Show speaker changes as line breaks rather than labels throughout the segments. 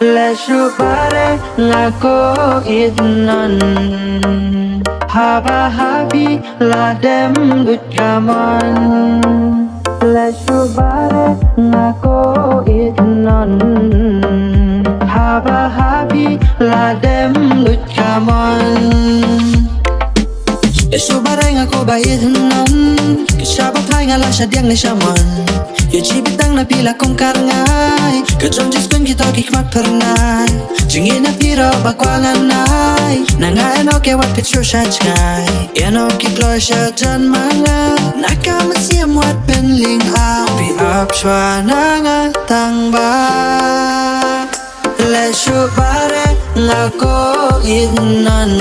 Leshubare ngako idnan Haba habi ladem dutkaman Leshubare ngako idnan Haba habi ladem dutkaman Leshubare ngako ba idnan Kishabak hai ngala syadiang ni syaman Yo cibitang na pila kong karangai Kajong jis kun kita kikmak pernai Jingin na piro bakwangan nai Nangayan o kewat picture siya jngay Yan o kikloy siya dyan mga Nakamasiam wat penling au Pi up shwa nangatang ba Lesyo bare ngako idnan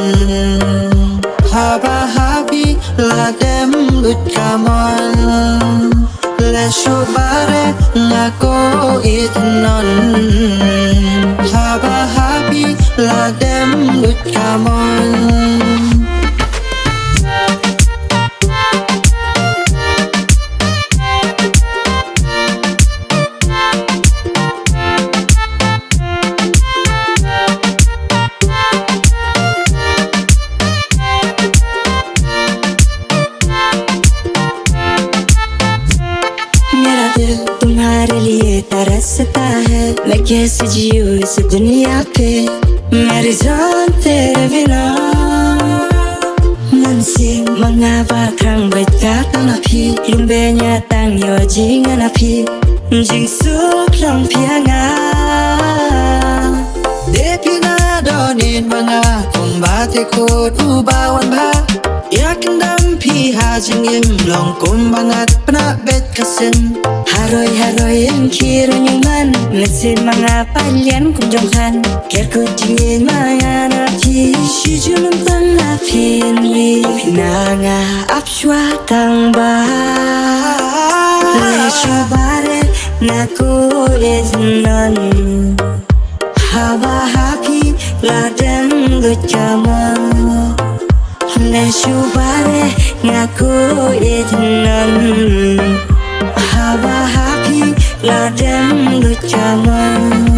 Haba habi ladem lut kamon Lesyo bare ngako idnan Haba habi ladem lut kamon
तुम्हारे लिए तरसता है मैं कैसे जीऊँ इस दुनिया पे मेरी जान तेरे बिना मन से mengapa kang berkata napi lumbenya tang yo jinga napi jing suk lang pianga
Depina donin mga kumbate ko ubawan ba Yakin dampi hajing im long kumbangat penabet kasin
Haroy haroy ang kiro nyuman Nagsin mga palyan kung jonghan Kaya ko tingin mga napi Shijunong tanapin li Pinanga apswa tang ba Lesyo bare naku iznan Haba happy ladem gut kamon Lesyo bare naku iznan Haba happy ladem lut kamon